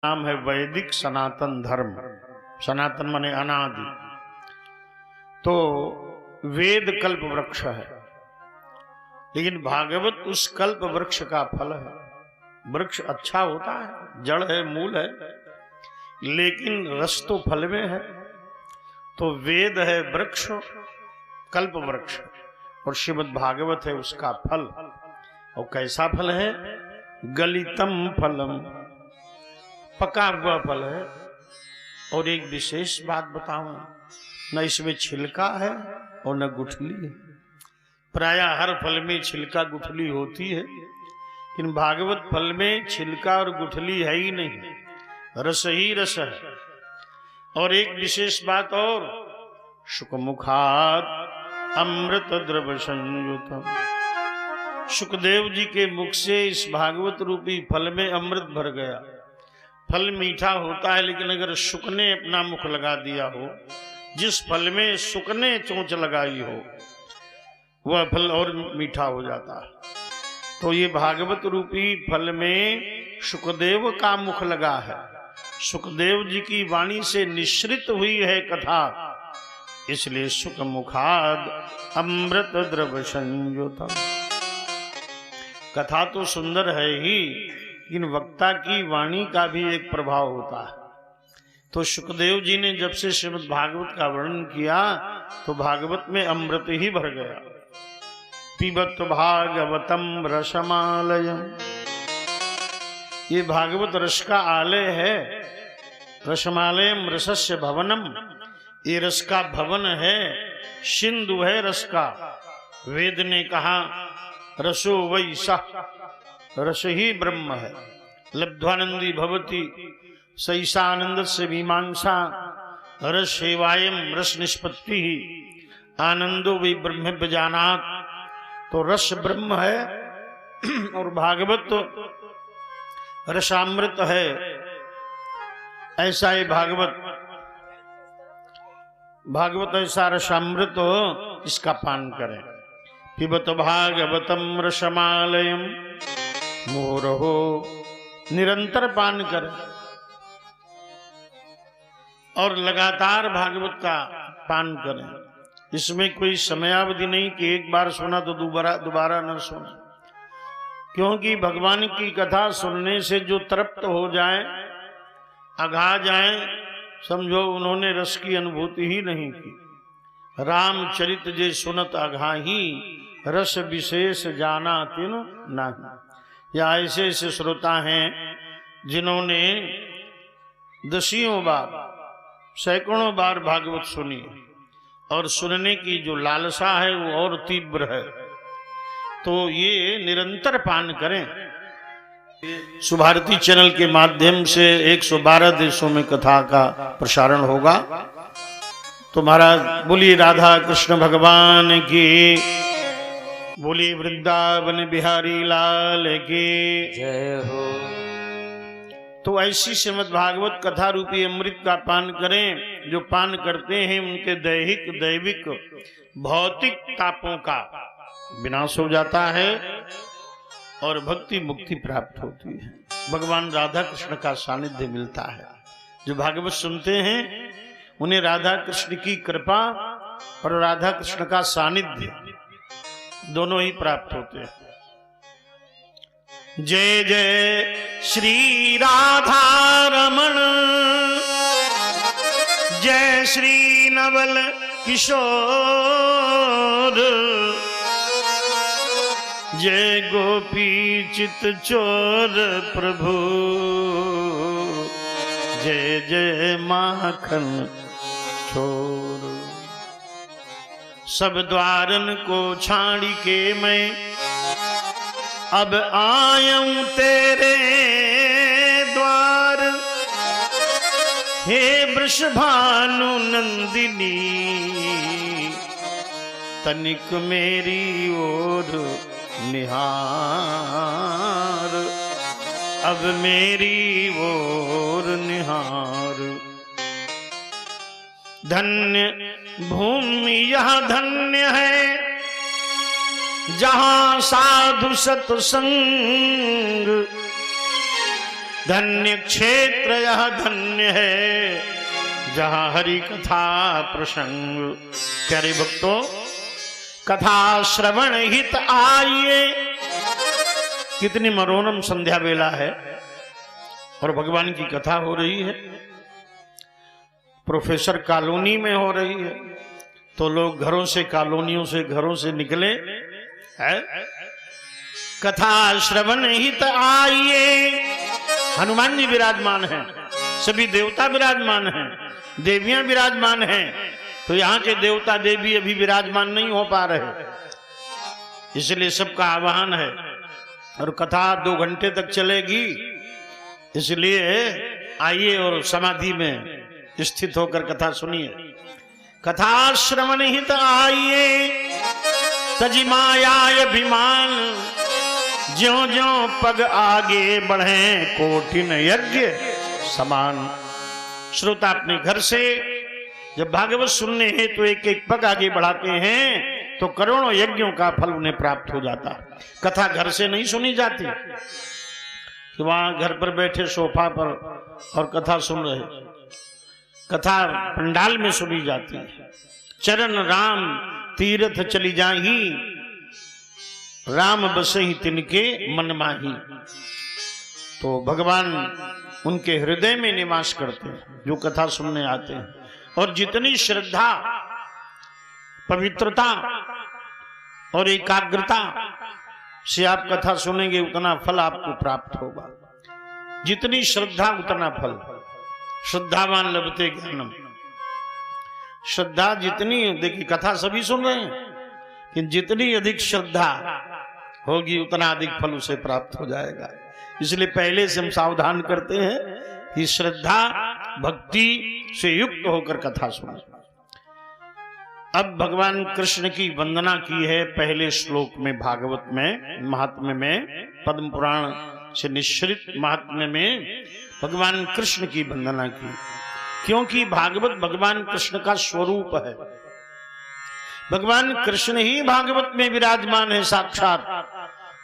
नाम है वैदिक सनातन धर्म। सनातन माने अनादि। तो वेद कल्प वृक्ष है, लेकिन भागवत उस कल्प वृक्ष का फल है। वृक्ष अच्छा होता है, जड़ है, मूल है, लेकिन रस तो फल में है। तो वेद है वृक्ष, कल्प वृक्ष, और श्रीमद् भागवत है उसका फल। और कैसा फल है? गलितम फलम, पका हुआ फल है। और एक विशेष बात बताऊं, न इसमें छिलका है और न गुठली है। प्राय हर फल में छिलका गुठली होती है, लेकिन भागवत फल में छिलका और गुठली है ही नहीं, रस ही रस है। और एक विशेष बात और, शुकमुखात अमृत द्रव संयुतम। शुकदेव जी के मुख से इस भागवत रूपी फल में अमृत भर गया। फल मीठा होता है, लेकिन अगर शुक ने अपना मुख लगा दिया हो, जिस फल में शुक ने चोंच लगाई हो, वह फल और मीठा हो जाता है। तो ये भागवत रूपी फल में शुकदेव का मुख लगा है। शुकदेव जी की वाणी से निश्रित हुई है कथा, इसलिए शुक मुखाद अमृत द्रव संयुतम। कथा तो सुंदर है ही, लेकिन वक्ता की वाणी का भी एक प्रभाव होता है। तो शुकदेव जी ने जब से श्रीमद् भागवत का वर्णन किया, तो भागवत में अमृत ही भर गया। पिबत भागवतम रसमालयम, ये भागवत रस का आलय है। रसमालयम रसस्य भवनम, ये रस का भवन है, सिंधु है रस का। वेद ने कहा रसो वै सः, रस ही ब्रह्म है। लब्ध्वानंदी भवति सैषानंद से मीमांसा, रस सेवायम रस निष्पत्ति ही, आनंदो वै ब्रह्म बजानात। तो रस ब्रह्म है और भागवत तो रसामृत है। ऐसा ही भागवत ऐसा रसामृत हो, इसका पान करें। पिबत भागवतम रसमालयम, मोरहो, निरंतर पान करें और लगातार भागवत का पान करें। इसमें कोई समयावधि नहीं कि एक बार सुना तो दोबारा न सुना, क्योंकि भगवान की कथा सुनने से जो तृप्त हो जाए, अघा जाए, समझो उन्होंने रस की अनुभूति ही नहीं की। रामचरित जे सुनत अघाही, रस विशेष जाना तिन नहीं। या ऐसे ऐसे श्रोता हैं जिन्होंने दसियों बार, सैकड़ों बार भागवत सुनी, और सुनने की जो लालसा है वो और तीव्र है। तो ये निरंतर पान करें। सुभारती चैनल के माध्यम से 112 देशों में कथा का प्रसारण होगा। तो महाराज बोलिए राधा कृष्ण भगवान की, बोलिए वृंदावन बिहारी लाल की जय हो। तो ऐसी श्रीमद् भागवत कथा रूपी अमृत का पान करें। जो पान करते हैं उनके दैहिक दैविक भौतिक तापों का विनाश हो जाता है और भक्ति मुक्ति प्राप्त होती है। भगवान राधा कृष्ण का सानिध्य मिलता है। जो भागवत सुनते हैं उन्हें राधा कृष्ण की कृपा और राधा कृष्ण का सानिध्य दोनों ही प्राप्त होते हैं। जय जय श्री राधा रमण, जय श्री नवल किशोर, जय गोपी चित चोर प्रभु, जय जय माखन छोर। सब द्वारन को छाड़ी के मैं अब आयऊं तेरे द्वार। हे वृषभानु नंदिनी, तनिक मेरी ओर निहार। अब मेरी ओर निहार। धन्य भूमि यह धन्य है, जहां साधु सत्संग धन्य क्षेत्र यह धन्य है जहां हरि कथा प्रसंग। प्यारे भक्तों, कथा श्रवण हित आइए। कितनी मनोरम संध्या बेला है और भगवान की कथा हो रही है। प्रोफेसर कॉलोनी में हो रही है तो लोग घरों से, कॉलोनियों से, घरों से निकले है। कथा श्रवण हित आइए। हनुमान जी विराजमान हैं, सभी देवता विराजमान हैं, देवियां विराजमान हैं। तो यहाँ के देवता देवी अभी विराजमान नहीं हो पा रहे, इसलिए सबका आह्वान है। और कथा 2 घंटे तक चलेगी, इसलिए आइए और समाधि में स्थित होकर कथा सुनिए। कथा श्रवण हित आइए, तजी माया अभिमान, ज्यों ज्यों पग आगे बढ़े कोटिन यज्ञ समान। श्रोता अपने घर से जब भागवत सुनने हैं तो एक एक पग आगे बढ़ाते हैं तो करोड़ों यज्ञों का फल उन्हें प्राप्त हो जाता। कथा घर से नहीं सुनी जाती कि वहां घर पर बैठे सोफा पर और कथा सुन रहे। कथा पंडाल में सुनी जाती है। चरण राम तीर्थ चली जाही, राम बसही तिनके मन माही। तो भगवान उनके हृदय में निवास करते हैं जो कथा सुनने आते हैं। और जितनी श्रद्धा, पवित्रता और एकाग्रता से आप कथा सुनेंगे उतना फल आपको प्राप्त होगा। जितनी श्रद्धा उतना फल। श्रद्धावान लभते ज्ञानम। श्रद्धा जितनी, देखिए कथा सभी सुन रहे हैं, कि जितनी अधिक श्रद्धा होगी उतना अधिक फल उसे प्राप्त हो जाएगा। इसलिए पहले से हम सावधान करते हैं कि श्रद्धा भक्ति से युक्त होकर कथा सुने। अब भगवान कृष्ण की वंदना की है पहले श्लोक में भागवत में, महात्म्य में, पद्म पुराण से निश्रित महात्म्य में भगवान कृष्ण की वंदना की। क्योंकि भागवत भगवान कृष्ण का स्वरूप है। भगवान कृष्ण ही भागवत में विराजमान है साक्षात,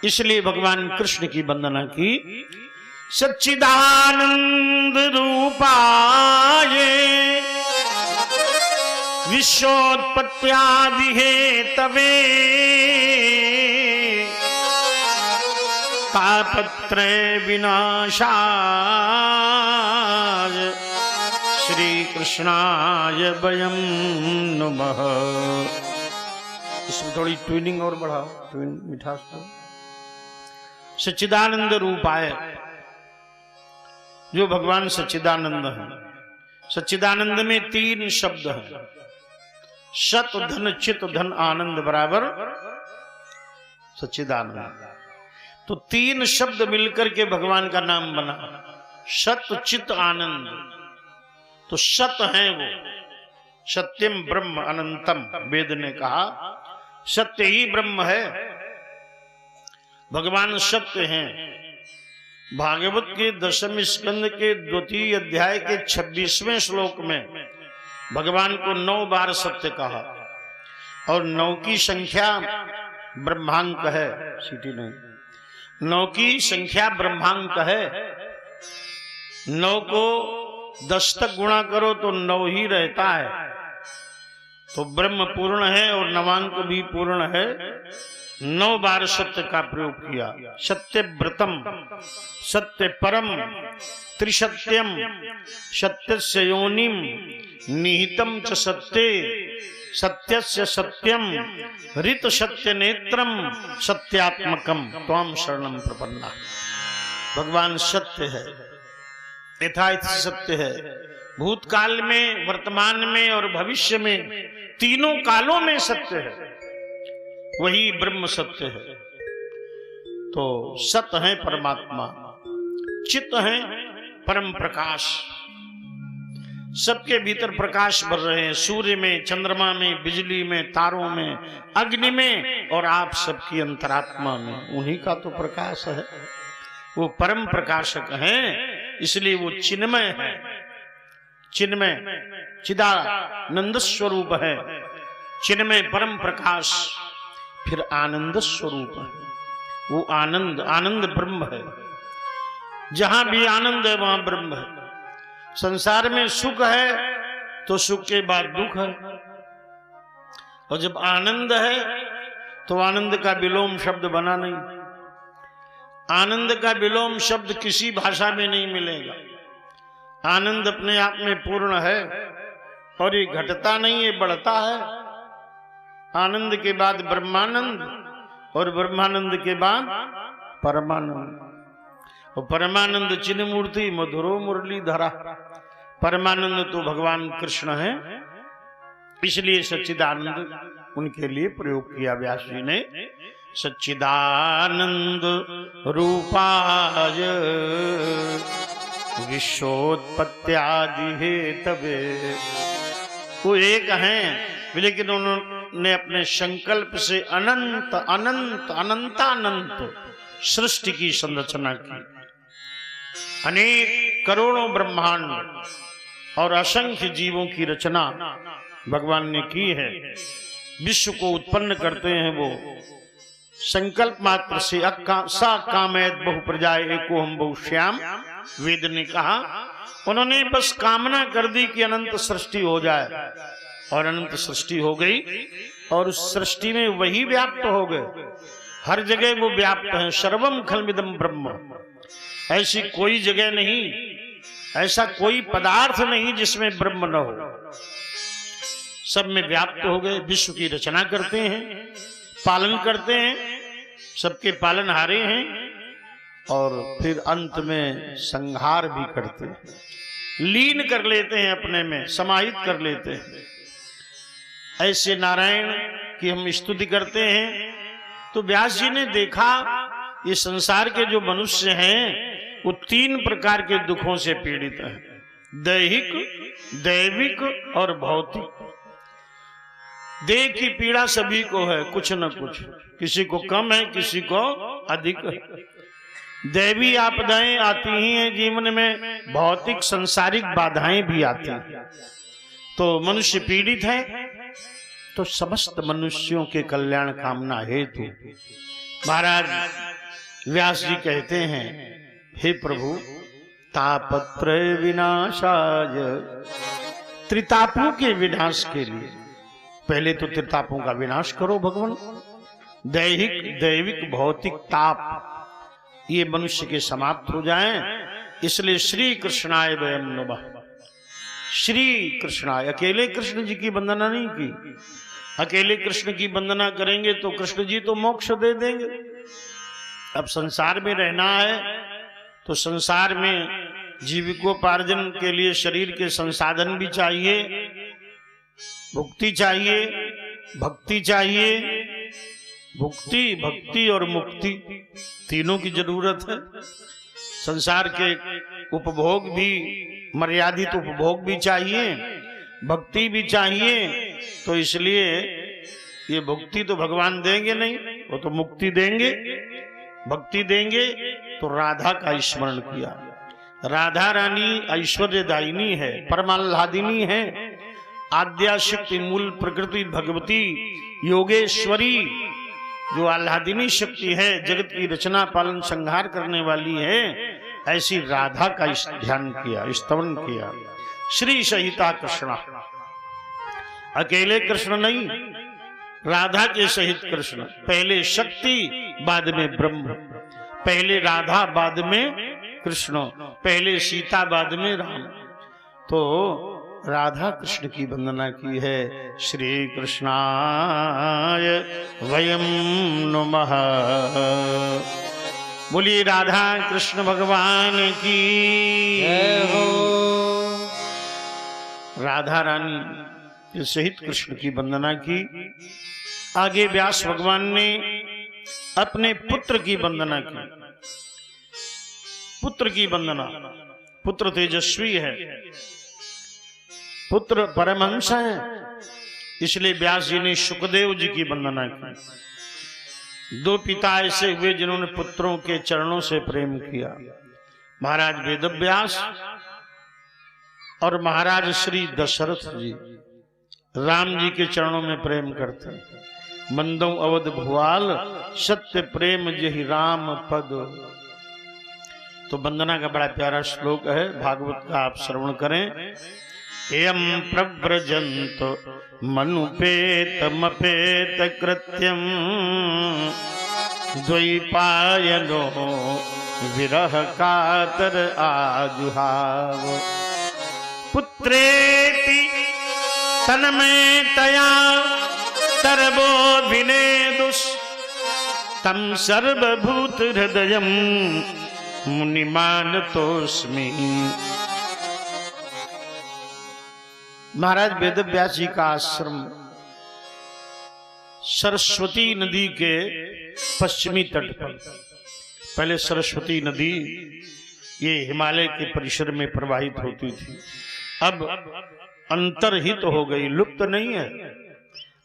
इसलिए भगवान कृष्ण की वंदना की। सच्चिदानंद रूपाय विश्वोत्पत्त्यादि हेतवे तापत्रय विनाशाय श्री कृष्णाय वयं नमः। इसमें थोड़ी ट्यूनिंग और बढ़ाओ, मिठास को। सच्चिदानंद रूपाय, जो भगवान सच्चिदानंद है। सच्चिदानंद में 3 शब्द हैं। सत धन चित धन आनंद बराबर सच्चिदानंद। तो 3 शब्द मिलकर के भगवान का नाम बना, सत चित आनंद। तो सत है वो, सत्यम ब्रह्म अनंतम, वेद ने कहा सत्य ही ब्रह्म है। भगवान सत्य हैं। भागवत के 10वें स्कंद के 2 अध्याय के 26वें श्लोक में भगवान को 9 बार सत्य कहा। और 9 की संख्या ब्रह्मांक है, सीटी नहीं, 9 की संख्या ब्रह्मांक है। 9 को 10 तक गुणा करो तो 9 ही रहता है। तो ब्रह्म पूर्ण है और नवांक भी पूर्ण है। 9 बार सत्य का प्रयोग किया। सत्य व्रतम, सत्य परम, त्रिसत्यम, सत्यस्य योनिम, निहितम च सत्ये, सत्यस्य सत्यम, ऋत सत्य नेत्रम, सत्यात्मकम, त्वाम शरणम प्रपन्ना। भगवान सत्य है, यथार्थ सत्य है। भूतकाल में, वर्तमान में और भविष्य में, तीनों कालों में सत्य है। वही ब्रह्म सत्य है। तो सत्य है परमात्मा, चित्त है परम प्रकाश। सबके भीतर प्रकाश भर रहे हैं, सूर्य में, चंद्रमा में, बिजली में, तारों में, अग्नि में और आप सबकी अंतरात्मा में। उन्हीं का तो प्रकाश है। वो परम प्रकाशक हैं, इसलिए वो चिन्मय है। चिन्मय चिदानंद स्वरूप है। चिन्मय परम प्रकाश, फिर आनंद स्वरूप है। वो आनंद, आनंद ब्रह्म है। जहां भी आनंद है वहां ब्रह्म है। संसार में सुख है तो सुख के बाद दुख है, और जब आनंद है तो आनंद का विलोम शब्द बना नहीं। आनंद का विलोम शब्द किसी भाषा में नहीं मिलेगा। आनंद अपने आप में पूर्ण है और ये घटता नहीं, ये बढ़ता है। आनंद के बाद ब्रह्मानंद और ब्रह्मानंद के बाद परमानंद, और परमानंद चिन्ह मूर्ति मधुरो मुरलीधरा। परमानंद तो भगवान कृष्ण है, इसलिए सच्चिदानंद उनके लिए प्रयोग किया व्यास जी ने। सच्चिदानंद रूपाय विश्वोत्पत्त्यादि हेतवे। वो एक हैं, लेकिन उन्होंने अपने संकल्प से अनंत अनंत अनंतानंत सृष्टि की संरचना की। अनेक करोड़ों ब्रह्मांड और असंख्य जीवों की रचना भगवान ने की है। विश्व को उत्पन्न करते हैं वो संकल्प मात्र से। सा कामयत बहु प्रजाए एको हम बहु श्याम, वेद ने कहा। उन्होंने बस कामना कर दी कि अनंत सृष्टि हो जाए, और अनंत सृष्टि हो गई, और उस सृष्टि में वही व्याप्त हो गए। हर जगह वो व्याप्त है। सर्वम खलमिदम ब्रह्म। ऐसी कोई जगह नहीं, ऐसा कोई पदार्थ नहीं जिसमें ब्रह्म न हो। सब में व्याप्त हो गए। विश्व की रचना करते हैं, पालन करते हैं, सबके पालनहारे हैं, और फिर अंत में संहार भी करते हैं। लीन कर लेते हैं, अपने में समाहित कर लेते हैं। ऐसे नारायण की हम स्तुति करते हैं। तो व्यास जी ने देखा ये संसार के जो मनुष्य हैं वो 3 प्रकार के दुखों से पीड़ित हैं। दैहिक, दैविक और भौतिक। देह की पीड़ा सभी को है, कुछ न कुछ, किसी को कम है, किसी को अधिक है। दैवी आपदाएं आती ही हैं जीवन में, भौतिक सांसारिक बाधाएं भी आती हैं। तो मनुष्य पीड़ित है, तो समस्त मनुष्यों के कल्याण कामना हेतु महाराज व्यास जी कहते हैं, हे प्रभु, तापत्रय विनाशाय, त्रितापों के विनाश के लिए पहले तो त्रितापों का विनाश करो भगवान। दैहिक, दैविक, भौतिक ताप ये मनुष्य के समाप्त हो जाएं, इसलिए श्री कृष्णाय वयम नमः। श्री कृष्णाय, अकेले कृष्ण जी की वंदना नहीं की। अकेले कृष्ण की वंदना करेंगे तो कृष्ण जी तो मोक्ष दे देंगे। अब संसार में रहना है तो संसार में जीविकोपार्जन के लिए शरीर के संसाधन भी चाहिए, मुक्ति चाहिए, भक्ति चाहिए। भुक्ति, भक्ति और मुक्ति तीनों की जरूरत है। संसार के उपभोग भी, मर्यादित उपभोग भी चाहिए, भक्ति भी चाहिए। तो इसलिए ये भक्ति तो भगवान देंगे नहीं, वो तो मुक्ति देंगे। भक्ति देंगे तो राधा का स्मरण किया। राधा रानी ऐश्वर्यदायिनी है, परमाह्लादिनी है, आद्या शक्ति, मूल प्रकृति भगवती योगेश्वरी, जो आह्लादिनी शक्ति है, जगत की रचना पालन संहार करने वाली है। ऐसी राधा का ध्यान किया, स्तवन किया। श्री सहिता कृष्णा, अकेले कृष्ण नहीं, राधा के सहित कृष्ण। पहले शक्ति, बाद में ब्रह्म। पहले राधा, बाद में कृष्ण। पहले सीता, बाद में राम। तो राधा कृष्ण की वंदना की है। श्री कृष्णाय वयम नमः। बोलिए राधा कृष्ण भगवान की जय हो। राधा रानी के सहित कृष्ण की वंदना की। आगे व्यास भगवान ने अपने पुत्र की वंदना की। पुत्र की वंदना, पुत्र तेजस्वी है, पुत्र परमहंस है, इसलिए व्यास जी ने शुकदेव जी की वंदना की। 2 पिता ऐसे हुए जिन्होंने पुत्रों के चरणों से प्रेम किया, महाराज वेदव्यास और महाराज श्री दशरथ जी। राम जी के चरणों में प्रेम करते हैं। मंदो अवध भुआल, सत्य प्रेम जहि राम पद। तो वंदना का बड़ा प्यारा श्लोक है, भागवत का आप श्रवण करें। एयं प्रव्रजन्त मनुपेतमपेत कृत्यं द्वैपायनो विरह कातर आजुहाव। पुत्रेति तन्मयतया तरवोऽभिनेदुस् तं सर्वभूत हृदयं मुनिमानतोऽस्मि। महाराज वेदव्यास जी का आश्रम सरस्वती नदी के पश्चिमी तट पर। पहले सरस्वती नदी ये हिमालय के परिसर में प्रवाहित होती थी, अब अंतर्हित हो गई, लुप्त नहीं है,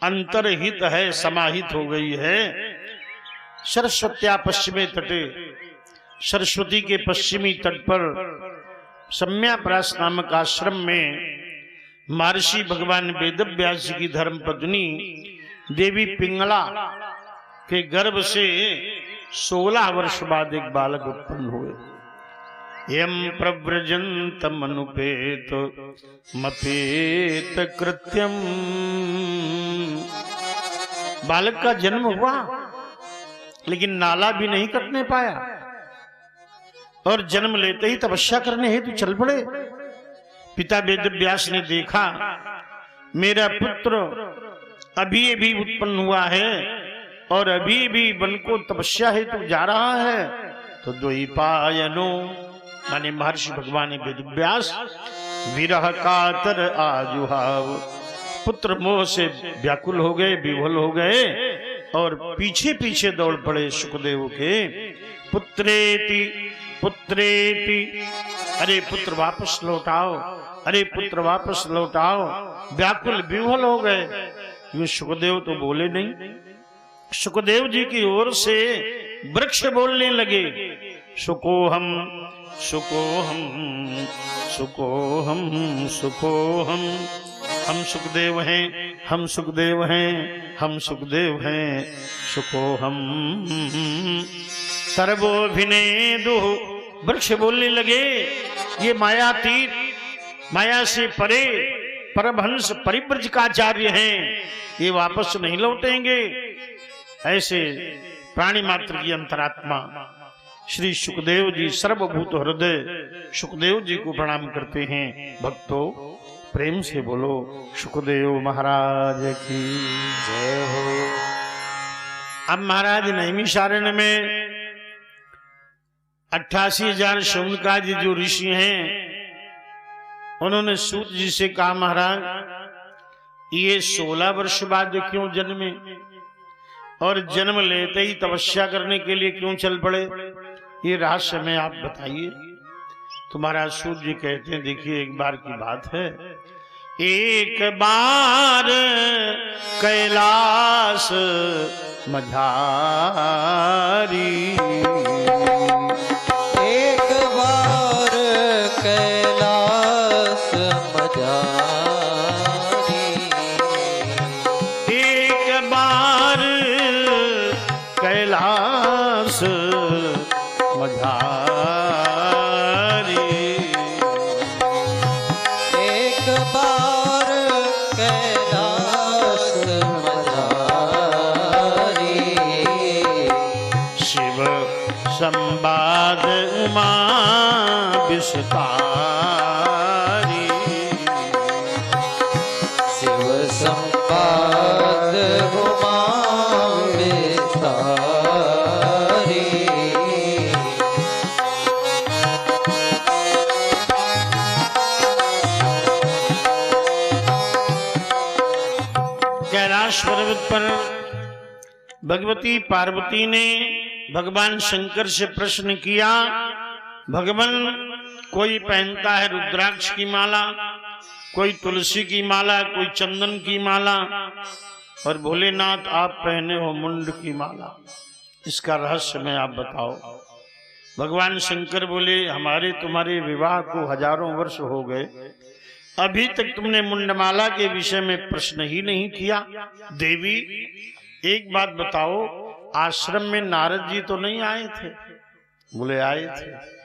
अंतर्हित है, समाहित हो गई है। सरस्वत्या पश्चिमी तटे, सरस्वती के पश्चिमी तट पर सम्याप्रास नामक आश्रम में महर्षि भगवान वेदव्यास जी की धर्म पत्नी देवी पिंगला के गर्भ से 16 वर्ष बाद एक बालक उत्पन्न हुए। यम प्रव्रजन्त मनुपेत मपेत कृत्यम। बालक का जन्म हुआ लेकिन नाला भी नहीं कटने पाया और जन्म लेते ही तपस्या करने हेतु चल पड़े। पिता वेदव्यास ने देखा मेरा पुत्र अभी अभी उत्पन्न हुआ है और अभी भी वन को तपस्या हेतु जा रहा है, तो द्वैपायनो माने महर्षि भगवान वेदव्यास विरह कातर आजुहाव, पुत्र मोह से व्याकुल हो गए, विह्वल हो गए और पीछे पीछे दौड़ पड़े सुखदेव के। पुत्रेति पुत्रेति, अरे पुत्र वापस लौटाओ, अरे पुत्र वापस लौटाओ, व्याकुल विह्वल हो गए। ये सुखदेव तो बोले नहीं। सुखदेव जी की ओर से वृक्ष बोलने लगे, सुकोहम सुकोहम सुकोहम सुकोहम, हम सुखदेव हैं, हम सुखदेव हैं, हम सुखदेव हैं, सुकोहम। सर्वोभिनेदु, वृक्ष बोलने लगे, ये मायातीत, माया से परे परमहंस परिव्रजकाचार्य हैं, ये वापस नहीं लौटेंगे। ऐसे प्राणी मात्र की अंतरात्मा श्री सुखदेव जी सर्वभूत हृदय सुखदेव जी को प्रणाम करते हैं। भक्तों प्रेम से बोलो सुखदेव महाराज की जय हो। अब महाराज नैमिषारण्य में 88,000 शौनकादि जो ऋषि हैं, उन्होंने सूत जी से कहा महाराज ये 16 वर्ष बाद क्यों जन्मे और जन्म लेते ही तपस्या करने के लिए क्यों चल पड़े, ये रहस्य में आप बताइए। तो महाराज सूत जी कहते हैं देखिए एक बार की बात है, एक बार कैलाश मझारी, एक बार कैलाश मझारी, एक बार कैलाश मझारी, एक बार कैलाश मझारी, शिव संवाद उमा विस्तारी, शिव संवाद उमा विस्तारी। कैलाश पर्वत पर भगवती पार्वती ने भगवान शंकर से प्रश्न किया, भगवान कोई पहनता है रुद्राक्ष की माला, कोई तुलसी की माला, कोई चंदन की माला, और भोलेनाथ आप पहने हो मुंड की माला, इसका रहस्य में आप बताओ। भगवान शंकर बोले हमारे तुम्हारे विवाह को हजारों वर्ष हो गए, अभी तक तुमने मुंडमाला के विषय में प्रश्न ही नहीं किया। देवी एक बात बताओ, आश्रम में नारद जी तो नहीं आए थे? बोले आए थे।